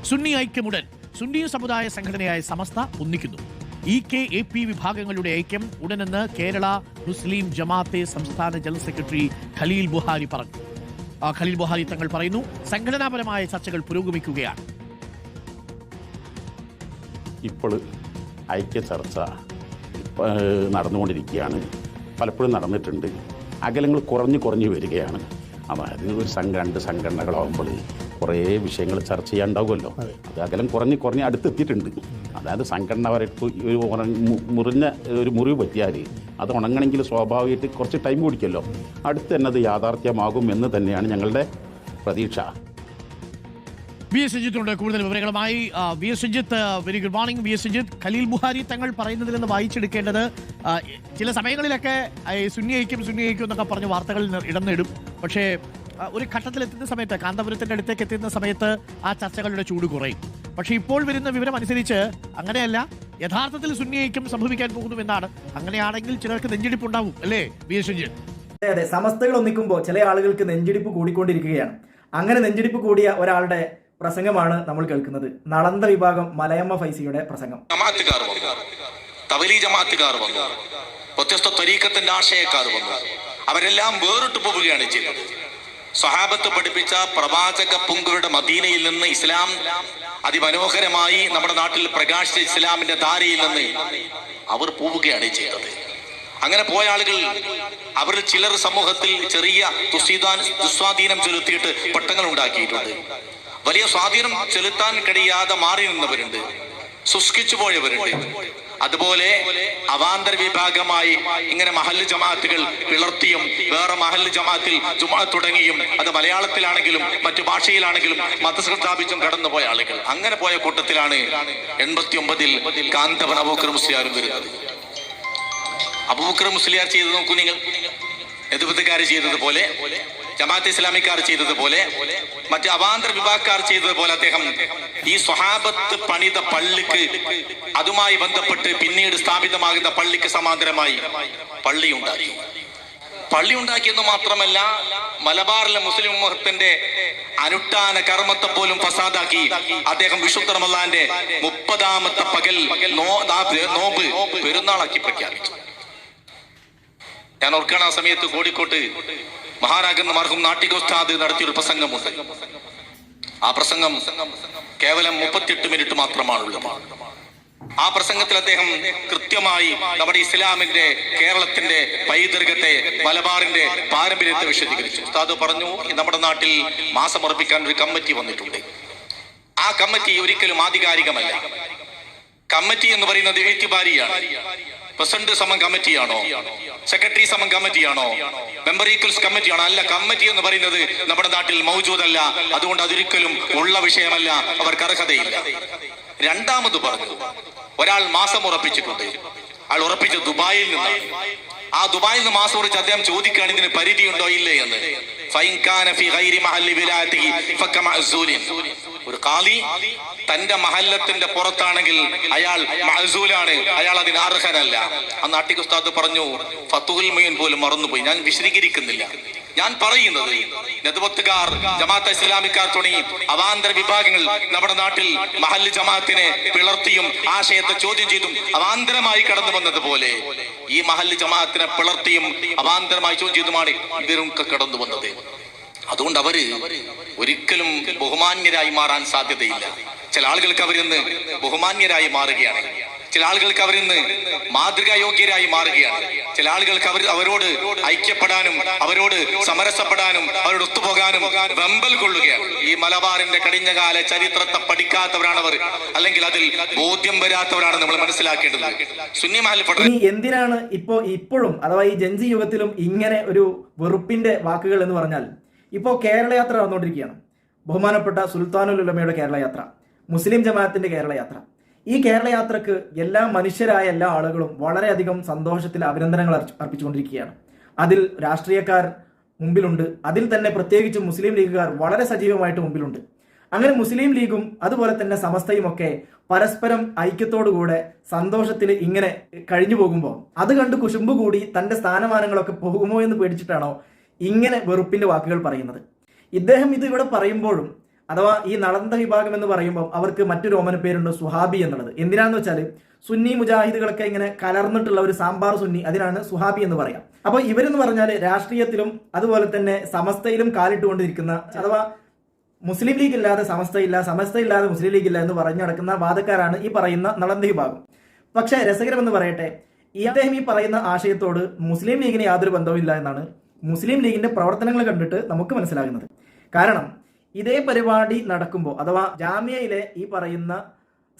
സുന്നി ഐക്യമുടൻ. സുന്നി സമുദായ സംഘടനയായ സമസ്ത ഒന്നിക്കുന്നു. EK-AP വിഭാഗങ്ങളുടെ ഐക്യം ഉടനെന്ന് കേരള മുസ്ലിം ജമാഅത്തെ സംസ്ഥാന ജനറൽ സെക്രട്ടറി ഖലീൽ ബുഹാരി പറഞ്ഞു. ഖലീൽ ബുഹാരി തങ്ങൾ പറയുന്നു, സംഘടനാപരമായ ചർച്ചകൾ പുരോഗമിക്കുകയാണ്. ഇപ്പോൾ ഐക്യ ചർച്ച നടന്നുകൊണ്ടിരിക്കുകയാണ്. പലപ്പോഴും നടന്നിട്ടുണ്ട്. അകലങ്ങൾ കുറഞ്ഞു വരികയാണ്. അതായത് ഒരു രണ്ട് സംഘടനകളാകുമ്പോൾ കുറേ വിഷയങ്ങൾ ചർച്ച ചെയ്യാനുണ്ടാവുമല്ലോ. അത് അകലം കുറഞ്ഞ് അടുത്തെത്തിയിട്ടുണ്ട്. അതായത് സംഘടനപരമായിട്ട് ഒരു മുറിവ് പറ്റിയാൽ അത് ഉണങ്ങണമെങ്കിൽ സ്വാഭാവികമായിട്ട് കുറച്ച് ടൈം പിടിക്കുമല്ലോ. അടുത്ത് തന്നെ അത് യാഥാർത്ഥ്യമാകും എന്ന് തന്നെയാണ് ഞങ്ങളുടെ പ്രതീക്ഷ. VS സുജിത്തുണ്ട് കൂടുതൽ വിവരങ്ങളുമായി. VS Sujith, very good morning. VS Sujith, Khaleel Buhari Thangal പറയുന്നതിൽ നിന്ന് വായിച്ചെടുക്കേണ്ടത്, ചില സമയങ്ങളിലൊക്കെ സുന്നി ഐക്യം എന്നൊക്കെ പറഞ്ഞ് വാർത്തകൾ ഇടം നേടും. പക്ഷേ ഒരു ഘട്ടത്തിലെത്തുന്ന സമയത്ത്, കാന്തപുരത്തിന്റെ അടുത്തേക്ക് എത്തുന്ന സമയത്ത് ആ ചർച്ചകളുടെ ചൂട് കുറയും. പക്ഷേ ഇപ്പോൾ വരുന്ന വിവരം അനുസരിച്ച് അങ്ങനെയല്ല, യഥാർത്ഥത്തിൽ സുന്നി ഐക്യം സംഭവിക്കാൻ പോകുന്നുവെന്നാണ്. അങ്ങനെയാണെങ്കിൽ ചിലർക്ക് നെഞ്ചിടിപ്പുണ്ടാവും, അല്ലേ VS സുജിത്ത്? അതെ, സമസ്തകൾ ഒന്നിക്കുമ്പോൾ ചില ആളുകൾക്ക് നെഞ്ചിടിപ്പ് കൂടിക്കൊണ്ടിരിക്കുകയാണ്. അങ്ങനെ നെഞ്ചിടിപ്പ് കൂടിയ ഒരാളുടെ പ്രസംഗമാണ് നമ്മൾ കേൾക്കുന്നത്. നളന്ദ വിഭാഗം മലയമ്മ ഫൈസിയുടെ പ്രസംഗം. വ്യത്യസ്ത ത്വരീഖത്തിന്റെ ആശയക്കാർ വന്നു. അവരെല്ലാം വേറിട്ട് പോവുകയാണ് ചെയ്തത്. സ്വഹാബത്ത് പഠിപ്പിച്ച പ്രവാചക പുങ്കുകളുടെ മദീനയിൽ നിന്ന് ഇസ്ലാം അതിമനോഹരമായി നമ്മുടെ നാട്ടിൽ പ്രകാശിച്ച ഇസ്ലാമിന്റെ ധാരയിൽ നിന്ന് അവർ പോവുകയാണ് ചെയ്തത്. അങ്ങനെ പോയ ആളുകൾ, അവർ ചിലർ സമൂഹത്തിൽ ചെറിയ ദുസ്വാധീനം ചെലുത്തിയിട്ട് പട്ടങ്ങൾ ഉണ്ടാക്കിയിട്ടുണ്ട്. വലിയ സ്വാധീനം ചെലുത്താൻ കഴിയാതെ മാറി നിന്നവരുണ്ട്, ശുഷ്കിച്ചു പോയവരുണ്ട്. അതുപോലെ അവാന്തര വിഭാഗമായി ഇങ്ങനെ മഹല്ല് ജമാഅത്തുകൾ പിളർത്തിയും വേറെ മഹല്ല് ജമാഅത്തിൽ ജുമാ തുടങ്ങിയും, അത് മലയാളത്തിലാണെങ്കിലും മറ്റു ഭാഷയിലാണെങ്കിലും മദ്രസ സ്ഥാപിച്ചും കടന്നുപോയ ആളുകൾ. അങ്ങനെ പോയ കൂട്ടത്തിലാണ് 89-ൽ കാന്തപുരം അബൂബക്കർ മുസ്ലിയാരും വരുന്നത്. അബൂബക്കർ മുസ്ലിയാർ ചെയ്ത് നോക്കൂ നിങ്ങൾ. എതിർപ്പുകാർ ചെയ്തതുപോലെ, ജമാഅത്തെ ഇസ്ലാമിക്കാർ ചെയ്തതുപോലെ, മറ്റ് അവാന്തര വിഭാഗക്കാർ ചെയ്തതുപോലെ അദ്ദേഹം ഈ സ്വഹാബത്ത് പണിത പള്ളിക്ക്, അതുമായി ബന്ധപ്പെട്ട് പിന്നീട് സ്ഥാപിതമാകുന്ന പള്ളിക്ക് സമാന്തരമായി പള്ളി ഉണ്ടാക്കിയെന്ന് മാത്രമല്ല, മലബാറിലെ മുസ്ലിം സമൂഹത്തിന്റെ അനുഷ്ഠാന കർമ്മത്തെ പോലും ഫസാദാക്കി അദ്ദേഹം വിശുദ്ധ റമളാന്റെ 30ാമത്തെ പകൽ നോമ്പ് പെരുന്നാളാക്കി പ്രഖ്യാപിച്ചു. ഞാൻ ഓർക്കണം, ആ സമയത്ത് കോഴിക്കോട്ട് മഹാരാജൻ മർഹൂം നാട്ടികോസ്താദ് നടത്തിയൊരു പ്രസംഗമുണ്ട്. ആ പ്രസംഗം കേവലം 38 മിനിറ്റ് മാത്രമാണുള്ളത്. ആ പ്രസംഗത്തിൽ അദ്ദേഹം കൃത്യമായി നമ്മുടെ ഇസ്ലാമിന്റെ, കേരളത്തിന്റെ പൈതൃകത്തെ, മലബാറിന്റെ പാരമ്പര്യത്തെ വിശദീകരിച്ചു. ഉസ്താദ് പറഞ്ഞു, നമ്മുടെ നാട്ടിൽ മാസം ഉറപ്പിക്കാൻ ഒരു കമ്മിറ്റി വന്നിട്ടുണ്ട്. ആ കമ്മിറ്റി ഒരിക്കലും ആധികാരികമല്ല. കമ്മിറ്റി എന്ന് പറയുന്നത് എഴുത്തുകാരിയാണ്. പ്രസിഡന്റ് സമം കമ്മിറ്റിയാണോ, സെക്രട്ടറി സമം കമ്മിറ്റിയാണോ, മെമ്പർ ഈക്വൽസ് കമ്മിറ്റിയാണോ? അല്ല, കമ്മിറ്റി എന്ന് പറയുന്നത് നമ്മുടെ നാട്ടിൽ മൗജൂദല്ല. അതുകൊണ്ട് അതൊരിക്കലും ഉള്ള വിഷയമല്ല, അവർക്ക് അർഹതയില്ല. രണ്ടാമത് പറഞ്ഞു, ഒരാൾ മാസം ഉറപ്പിച്ചിട്ടുണ്ട്. അയാൾ ഉറപ്പിച്ച ദുബായിൽ നിന്നാണ്. ആ ദുബായിൽ നിന്ന് മാസം ഉറപ്പിച്ച് അദ്ദേഹം ചോദിക്കുകയാണ്, ഇതിന് പരിധിയുണ്ടോ ഇല്ലേ എന്ന്. ഒരു ഖാദി തന്റെ മഹല്ലത്തിന്റെ പുറത്താണെങ്കിൽ അയാൾ മഅ്സൂലാണ്, അയാൾ അതിന് അർഹനല്ല. അന്ന് ആട്ടിക് ഉസ്താദ് പറഞ്ഞു, ഫതുഹുൽ മുഈൻ പോലും മറന്നുപോയി. ഞാൻ വിശദീകരിക്കുന്നില്ല. ഞാൻ പറയുന്നത്, നെതുവത്തുകാർ, ജമാഅത്തെ ഇസ്ലാമിക്കാർ തുടങ്ങി അവാന്തര വിഭാഗങ്ങൾ നമ്മുടെ നാട്ടിൽ മഹല്ല് ജമാഅത്തിനെ പിളർത്തിയും ആശയത്തെ ചോദ്യം ചെയ്തും അവാന്തരമായി കടന്നു വന്നതുപോലെ ഈ മഹല്ല് ജമാഅത്തിനെ പിളർത്തിയും അവാന്തരമായി ചോദ്യം ചെയ്തുമാണ് ഇവരും കടന്നു വന്നത്. അതുകൊണ്ട് അവര് ഒരിക്കലും ബഹുമാന്യരായി മാറാൻ സാധ്യതയില്ല. ചില ആളുകൾക്ക് അവരിന്ന് ബഹുമാന്യരായി മാറുകയാണ്, ചില ആളുകൾക്ക് അവരിന്ന് മാതൃകായോഗ്യരായി മാറുകയാണ്, ചില ആളുകൾക്ക് അവരോട് ഐക്യപ്പെടാനും അവരോട് സമരസപ്പെടാനും അവരോട് ഒത്തുപോകാനും വെമ്പൽ കൊള്ളുകയാണ്. ഈ മലബാറിന്റെ കഴിഞ്ഞകാല ചരിത്രത്തെ പഠിക്കാത്തവരാണവർ, അല്ലെങ്കിൽ അതിൽ ബോധ്യം വരാത്തവരാണ് നമ്മൾ മനസ്സിലാക്കേണ്ടത്. സുന്നി മഹൽ എന്തിനാണ് ഇപ്പോഴും അഥവാ ഈ ജൻസി യുഗത്തിലും ഇങ്ങനെ ഒരു വെറുപ്പിന്റെ വാക്കുകൾ എന്ന് പറഞ്ഞാൽ, ഇപ്പോൾ കേരളയാത്ര നടന്നുകൊണ്ടിരിക്കുകയാണ്. ബഹുമാനപ്പെട്ട സുൽത്താനുൽ ഉലമയുടെ കേരളയാത്ര, മുസ്ലിം ജമാഅത്തിന്റെ കേരളയാത്ര. ഈ കേരളയാത്രക്ക് എല്ലാ മനുഷ്യരായ എല്ലാ ആളുകളും വളരെയധികം സന്തോഷത്തിൽ അഭിനന്ദനങ്ങൾ അർപ്പിച്ചുകൊണ്ടിരിക്കുകയാണ്. അതിൽ രാഷ്ട്രീയക്കാർ മുമ്പിലുണ്ട്, അതിൽ തന്നെ പ്രത്യേകിച്ച് മുസ്ലിം ലീഗുകാർ വളരെ സജീവമായിട്ട് മുമ്പിലുണ്ട്. അങ്ങനെ മുസ്ലിം ലീഗും അതുപോലെ തന്നെ സമസ്തയും ഒക്കെ പരസ്പരം ഐക്യത്തോടുകൂടെ സന്തോഷത്തിൽ ഇങ്ങനെ കഴിഞ്ഞു പോകുമ്പോൾ അത് കണ്ട് കുശുമ്പ് കൂടി തന്റെ സ്ഥാനമാനങ്ങളൊക്കെ പോകുമോ എന്ന് പേടിച്ചിട്ടാണോ ഇങ്ങനെ വെറുപ്പിന്റെ വാക്കുകൾ പറയുന്നത്? ഇദ്ദേഹം ഇത് ഇവിടെ പറയുമ്പോഴും അഥവാ ഈ നളന്ത വിഭാഗം എന്ന് പറയുമ്പോൾ അവർക്ക് മറ്റൊരു ഓമന പേരുണ്ട് സുഹാബി എന്നുള്ളത്. എന്തിനാന്ന് വെച്ചാൽ സുന്നി മുജാഹിദുകളൊക്കെ ഇങ്ങനെ കലർന്നിട്ടുള്ള ഒരു സാമ്പാർ സുന്നി, അതിനാണ് സുഹാബി എന്ന് പറയാം. അപ്പോൾ ഇവരെന്ന് പറഞ്ഞാൽ രാഷ്ട്രീയത്തിലും അതുപോലെ തന്നെ സമസ്തയിലും കാലിട്ടുകൊണ്ടിരിക്കുന്ന, അഥവാ മുസ്ലിം ലീഗ് ഇല്ലാതെ സമസ്തയില്ല, സമസ്തയില്ലാതെ മുസ്ലിം ലീഗ് ഇല്ല എന്ന് പറഞ്ഞു നടക്കുന്ന വാദക്കാരാണ് ഈ പറയുന്ന നളന്ത വിഭാഗം. പക്ഷേ രസകരമെന്ന് പറയട്ടെ, അദ്ദേഹം ഈ പറയുന്ന ആശയത്തോട് മുസ്ലിം ലീഗിന് യാതൊരു ബന്ധവുമില്ല എന്നാണ് മുസ്ലിം ലീഗിന്റെ പ്രവർത്തനങ്ങൾ കണ്ടിട്ട് നമുക്ക് മനസ്സിലാകുന്നത്. കാരണം ഇതേ പരിപാടി നടക്കുമ്പോൾ, അഥവാ ജാമ്യയിലെ ഈ പറയുന്ന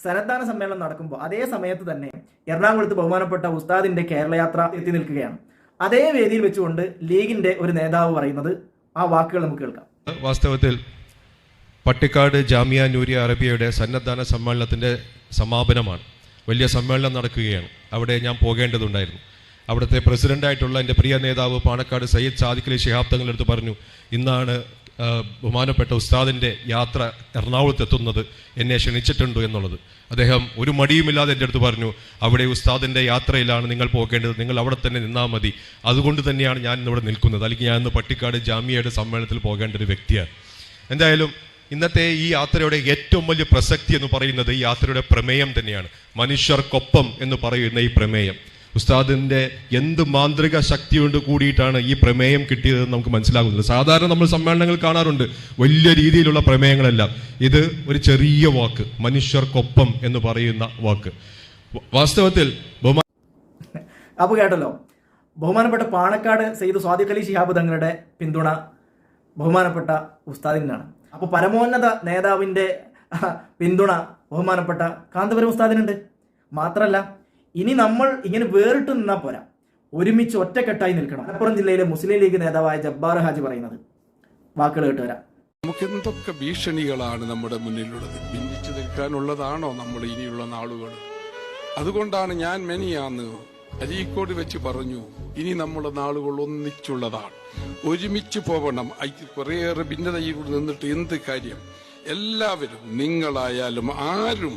സന്നദ്ധാന സമ്മേളനം നടക്കുമ്പോൾ അതേ സമയത്ത് തന്നെ എറണാകുളത്ത് ബഹുമാനപ്പെട്ട ഉസ്താദിന്റെ കേരളയാത്ര എത്തി നിൽക്കുകയാണ്. അതേ വേദിയിൽ വെച്ചുകൊണ്ട് ലീഗിന്റെ ഒരു നേതാവ് പറയുന്നത് ആ വാക്കുകൾ നമുക്ക് കേൾക്കാം. വാസ്തവത്തിൽ പട്ടിക്കാട് ജാമിയ നൂരിയ അറബിയയുടെ സന്നദ്ധാന സമ്മേളനത്തിന്റെ സമാപനമാണ്. വലിയ സമ്മേളനം നടക്കുകയാണ്. അവിടെ ഞാൻ പോകേണ്ടതുണ്ടായിരുന്നു. അവിടുത്തെ പ്രസിഡന്റായിട്ടുള്ള എൻ്റെ പ്രിയ നേതാവ് പാണക്കാട് സയ്യിദ് സാദിഖ് അലി ശിഹാബ് തങ്ങളുടെ അടുത്ത് പറഞ്ഞു, ഇന്നാണ് ബഹുമാനപ്പെട്ട ഉസ്താദിൻ്റെ യാത്ര എറണാകുളത്ത് എത്തുന്നത്, എന്നെ ക്ഷണിച്ചിട്ടുണ്ട് എന്നുള്ളത്. അദ്ദേഹം ഒരു മടിയുമില്ലാതെ എൻ്റെ അടുത്ത് പറഞ്ഞു, അവിടെ ഉസ്താദിൻ്റെ യാത്രയിലാണ് നിങ്ങൾ പോകേണ്ടത്, നിങ്ങൾ അവിടെ തന്നെ നിന്നാൽ മതി, അതുകൊണ്ട് തന്നെയാണ് ഞാൻ ഇന്നിവിടെ നിൽക്കുന്നത്, അല്ലെങ്കിൽ ഞാൻ ഇന്ന് പട്ടിക്കാട് ജാമിയയുടെ സമ്മേളനത്തിൽ പോകേണ്ട ഒരു വ്യക്തിയാണ്. എന്തായാലും ഇന്നത്തെ ഈ യാത്രയുടെ ഏറ്റവും വലിയ പ്രസക്തി എന്ന് പറയുന്നത് ഈ യാത്രയുടെ പ്രമേയം തന്നെയാണ്. മനുഷ്യർക്കൊപ്പം എന്ന് പറയുന്ന ഈ പ്രമേയം, ഉസ്താദിന്റെ എന്ത് മാന്ത്രിക ശക്തി കൊണ്ട് കൂടിയിട്ടാണ് ഈ പ്രമേയം കിട്ടിയതെന്ന് നമുക്ക് മനസ്സിലാകുന്നത്. സാധാരണ നമ്മൾ സമ്മേളനങ്ങൾ കാണാറുണ്ട് വലിയ രീതിയിലുള്ള പ്രമേയങ്ങളെല്ലാം. ഇത് ഒരു ചെറിയ വാക്ക്, മനുഷ്യർക്കൊപ്പം എന്ന് പറയുന്ന വാക്ക്. വാസ്തവത്തിൽ അപ്പൊ കേട്ടല്ലോ, ബഹുമാനപ്പെട്ട പാണക്കാട് സയ്യിദ് സാദിഖ് അലി ശിഹാബ് തങ്ങളുടെ പിന്തുണ ബഹുമാനപ്പെട്ട ഉസ്താദിനാണ്. അപ്പോൾ പരമോന്നത നേതാവിന്റെ പിന്തുണ ബഹുമാനപ്പെട്ട കാന്തപുരം ഉസ്താദിനുണ്ട്. മാത്രമല്ല, ഇനി നമ്മൾ ഇങ്ങനെ വേറിട്ട് നിന്നാൽ പോരാ, ഒരുമിച്ച് ഒറ്റക്കെട്ടായി നിൽക്കണം. മലപ്പുറം ജില്ലയിലെ മുസ്ലിം ലീഗ് നേതാവായ ജബ്ബാർ ഹാജി പറയുന്നത് വാക്കുകൾ കേട്ടുവരാം. നമുക്ക് എന്തൊക്കെ ഭീഷണികളാണ് നമ്മുടെ മുന്നിലുള്ളത്. ഭിന്നിച്ചു നിൽക്കാനുള്ളതാണോ നമ്മൾ ഇനിയുള്ള നാളുകൾ? അതുകൊണ്ടാണ് ഞാൻ മെനിയാന്ന് അരീക്കോട് വെച്ച് പറഞ്ഞു, ഇനി നമ്മുടെ നാളുകൾ ഒന്നിച്ചുള്ളതാണ്, ഒരുമിച്ച് പോകണം. കുറേയേറെ ഭിന്നതയിൽ നിന്നിട്ട് എന്ത് കാര്യം? എല്ലാവരും, നിങ്ങളായാലും ആരും,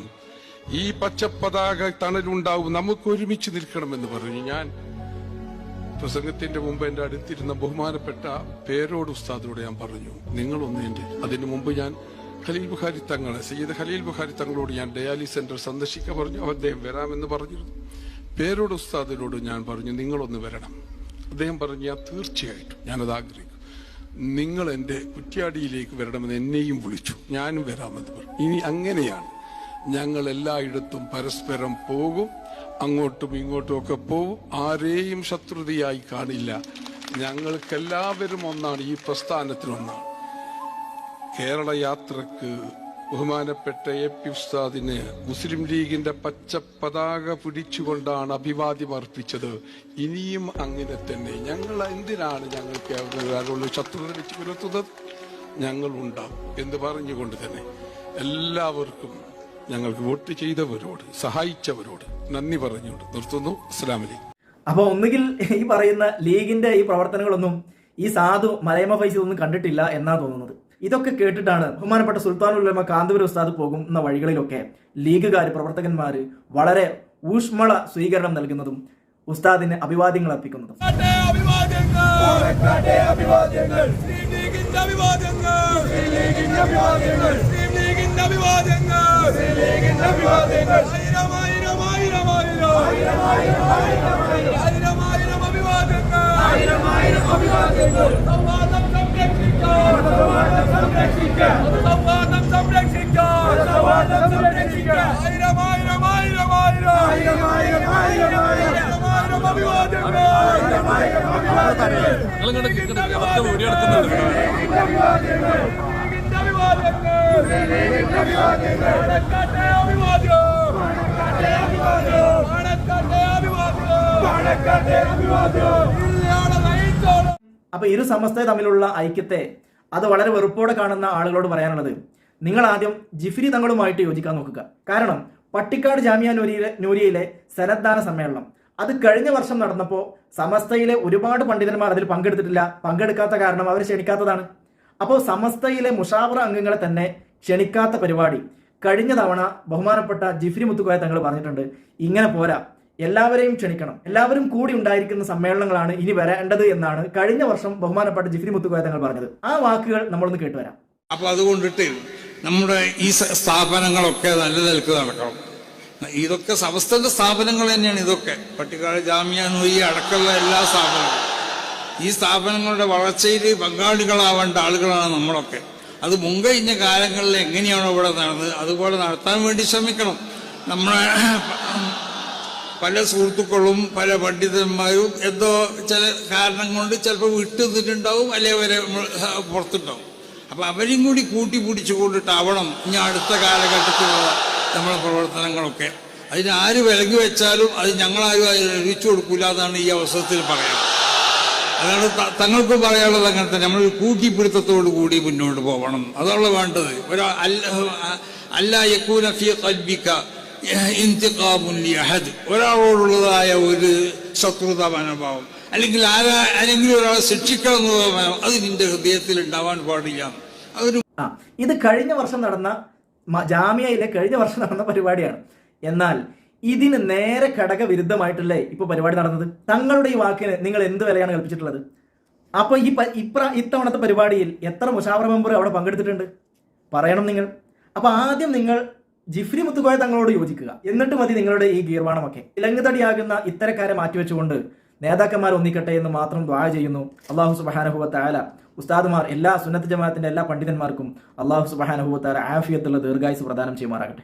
ഈ പച്ചപ്പതാക തണലുണ്ടാവും, നമുക്ക് ഒരുമിച്ച് നിൽക്കണമെന്ന് പറഞ്ഞു. ഞാൻ പ്രസംഗത്തിന്റെ മുമ്പ് എന്റെ അടുത്തിരുന്ന ബഹുമാനപ്പെട്ട പേരോട് ഉസ്താദിനോട് ഞാൻ പറഞ്ഞു, നിങ്ങളൊന്നേന്റെ. അതിനു മുമ്പ് ഞാൻ ഖലീൽ ബുഖാരി തങ്ങളെ, സയ്യിദ് ഖലീൽ ബുഖാരി തങ്ങളോട് ഞാൻ ഡയാലിസ് സെന്റർ സന്ദർശിക്കാൻ പറഞ്ഞു. അദ്ദേഹം വരാമെന്ന് പറഞ്ഞിരുന്നു. പേരോട് ഉസ്താദിനോട് ഞാൻ പറഞ്ഞു, നിങ്ങളൊന്ന് വരണം. അദ്ദേഹം പറഞ്ഞു, ഞാൻ തീർച്ചയായിട്ടും ഞാനത് ആഗ്രഹിക്കും, നിങ്ങൾ എൻ്റെ കുറ്റ്യാടിയിലേക്ക് വരണമെന്ന് എന്നെയും വിളിച്ചു, ഞാനും വരാമെന്ന് പറഞ്ഞു. ഇനി അങ്ങനെയാണ്, ഞങ്ങൾ എല്ലായിടത്തും പരസ്പരം പോകും, അങ്ങോട്ടും ഇങ്ങോട്ടും ഒക്കെ പോകും, ആരെയും ശത്രുതയായി കാണില്ല. ഞങ്ങൾക്കെല്ലാവരും ഒന്നാണ്, ഈ പ്രസ്ഥാനത്തിനൊന്നാണ്. കേരള യാത്രക്ക് ബഹുമാനപ്പെട്ട AP ഉസ്താദിന് മുസ്ലിം ലീഗിന്റെ പച്ച പതാക പിടിച്ചുകൊണ്ടാണ് അഭിവാദ്യം അർപ്പിച്ചത്. ഇനിയും അങ്ങനെ തന്നെ. ഞങ്ങൾ എന്തിനാണ് ഞങ്ങൾക്ക് ശത്രുത വെച്ച് പുലർത്തുന്നത്? ഞങ്ങൾ ഉണ്ടാവും എന്ന് പറഞ്ഞുകൊണ്ട് തന്നെ എല്ലാവർക്കും, ഞങ്ങൾക്ക് വോട്ട് ചെയ്തവരോട്, സഹായിച്ചവരോട് നന്ദി പറഞ്ഞുകൊണ്ട് നിർത്തുന്നു. അസ്സലാമു അലൈക്കും. അപ്പോൾ ഒന്നുകിൽ ഈ പറയുന്ന ലീഗിന്റെ ഈ പ്രവർത്തനങ്ങളൊന്നും ഈ സാധു മലയമ ഫൈസി ഒന്നും കണ്ടിട്ടില്ല എന്നാ തോന്നുന്നത്. ഇതൊക്കെ കേട്ടിട്ടാണ് ബഹുമാനപ്പെട്ട സുൽത്താനുൽ ഉലമ കാന്തപുരം ഉസ്താദ് പോകുന്ന വഴികളിലൊക്കെ ലീഗുകാർ, പ്രവർത്തകന്മാർ വളരെ ഊഷ്മള സ്വീകരണം നൽകുന്നതും ഉസ്താദിന് അഭിവാദ്യങ്ങൾ അർപ്പിക്കുന്നതും. അപ്പൊ ഇരു സമസ്ത തമ്മിലുള്ള ഐക്യത്തെ അത് വളരെ വെറുപ്പോടെ കാണുന്ന ആളുകളോട് പറയാനുള്ളത്, നിങ്ങൾ ആദ്യം ജിഫ്രി തങ്ങളുമായിട്ട് യോജിക്കാൻ നോക്കുക. കാരണം പട്ടിക്കാട് ജാമിയ നൂരിയയിലെ സനദ്ദാന സമ്മേളനം അത് കഴിഞ്ഞ വർഷം നടന്നപ്പോൾ സമസ്തയിലെ ഒരുപാട് പണ്ഡിതന്മാർ അതിൽ പങ്കെടുത്തിട്ടില്ല. പങ്കെടുക്കാത്ത കാരണം അവർ ക്ഷണിക്കാത്തതാണ്. അപ്പോൾ സമസ്തയിലെ മുഷാവറ അംഗങ്ങളെ തന്നെ ക്ഷണിക്കാത്ത പരിപാടി കഴിഞ്ഞ തവണ ബഹുമാനപ്പെട്ട ജിഫ്രി മുത്തുക്കോയ തങ്ങൾ പറഞ്ഞിട്ടുണ്ട്, ഇങ്ങനെ പോരാ, എല്ലാവരെയും ക്ഷണിക്കണം, എല്ലാവരും കൂടി ഉണ്ടായിരിക്കുന്ന സമ്മേളനങ്ങളാണ് ഇനി വരേണ്ടത് എന്നാണ് കഴിഞ്ഞ വർഷം ബഹുമാനപ്പെട്ട ജിഫ്രി മുത്തുക്കോയ തങ്ങൾ പറഞ്ഞത്. ആ വാക്കുകൾ നമ്മളൊന്ന് കേട്ടുവരാം. അപ്പൊ അതുകൊണ്ടിട്ട് നമ്മുടെ ഈ സ്ഥാപനങ്ങളൊക്കെ നല്ല നിലക്ക് നടക്കണം. ഇതൊക്കെ സമസ്തന്റെ സ്ഥാപനങ്ങൾ തന്നെയാണ്. ഇതൊക്കെ പട്ടിക്കാട് ജാമിയ നൂരിയ അടക്കമുള്ള എല്ലാ സ്ഥാപനങ്ങളും, ഈ സ്ഥാപനങ്ങളുടെ വളർച്ചയിൽ പങ്കാളികളാവേണ്ട ആളുകളാണ് നമ്മളൊക്കെ. അത് മുൻകഴിഞ്ഞ കാലങ്ങളിൽ എങ്ങനെയാണോ ഇവിടെ നടന്നത് അതുപോലെ നടത്താൻ വേണ്ടി ശ്രമിക്കണം. നമ്മളെ പല സുഹൃത്തുക്കളും പല പണ്ഡിതന്മാരും എന്തോ ചില കാരണം കൊണ്ട് ചിലപ്പോൾ വിട്ടുനിന്നിട്ടുണ്ടാവും, അല്ലെങ്കിൽ അവരെ പുറത്തുണ്ടാവും. അപ്പം അവരെയും കൂടി കൂട്ടിപ്പിടിച്ചു കൊണ്ടിട്ടാവണം ഇനി അടുത്ത കാലഘട്ടത്തിലുള്ള നമ്മളെ പ്രവർത്തനങ്ങളൊക്കെ. അതിന് ആര് വിലങ്ങി വെച്ചാലും അത് ഞങ്ങളാരും അതിൽ എഴുതിച്ചു കൊടുക്കില്ല എന്നാണ് ഈ അവസരത്തിൽ പറയാം. അതാണ് തങ്ങൾക്കും പറയാനുള്ളത്. അങ്ങനെ തന്നെ നമ്മൾ കൂട്ടിപ്പിടുത്തത്തോടു കൂടി മുന്നോട്ട് പോകണം. അതാണ് വേണ്ടത്. ഒരാളോടുള്ളതായ ഒരു ശത്രുത മനോഭാവം, അല്ലെങ്കിൽ ആരെങ്കിലും ഒരാളെ ശിക്ഷിക്കണം എന്നുള്ള മനോഭാവം അത് നിന്റെ ഹൃദയത്തിൽ ഉണ്ടാവാൻ പാടില്ല. അതൊരു ഇത് കഴിഞ്ഞ വർഷം നടന്ന ജാമ്യയിലെ കഴിഞ്ഞ വർഷം നടന്ന പരിപാടിയാണ്. എന്നാൽ ഇതിന് നേരെ ഘടകവിരുദ്ധമായിട്ടല്ലേ ഇപ്പൊ പരിപാടി നടന്നത്? തങ്ങളുടെ ഈ വാക്കിന് നിങ്ങൾ എന്ത് വിലയാണ് കൽപ്പിച്ചിട്ടുള്ളത്? അപ്പൊ ഇത്തവണത്തെ പരിപാടിയിൽ എത്ര മുഷാവറ മെമ്പർ അവിടെ പങ്കെടുത്തിട്ടുണ്ട് പറയണം നിങ്ങൾ. അപ്പൊ ആദ്യം നിങ്ങൾ ജിഫ്രി മുത്തുക്കോയ തങ്ങളോട് യോജിക്കുക, എന്നിട്ട് മതി നിങ്ങളുടെ ഈ ഗീർവാണമൊക്കെ. ഇലങ്ങുതടിയാകുന്ന ഇത്തരക്കാരെ മാറ്റിവെച്ചുകൊണ്ട് നേതാക്കന്മാർ ഒന്നിക്കട്ടെ എന്ന് മാത്രം ദുആ ചെയ്യുന്നു. അല്ലാഹു സുബ്ഹാനഹു വ തആല ഉസ്താദുമാർ എല്ലാ സുന്നത്ത് ജമാഅത്തിന്റെ എല്ലാ പണ്ഡിതന്മാർക്കും അല്ലാഹു സുബ്ഹാനഹു വ തആല ആഫിയത്തുള്ള ദീർഘായുസ് പ്രദാനം ചെയ്യുമാറാകട്ടെ.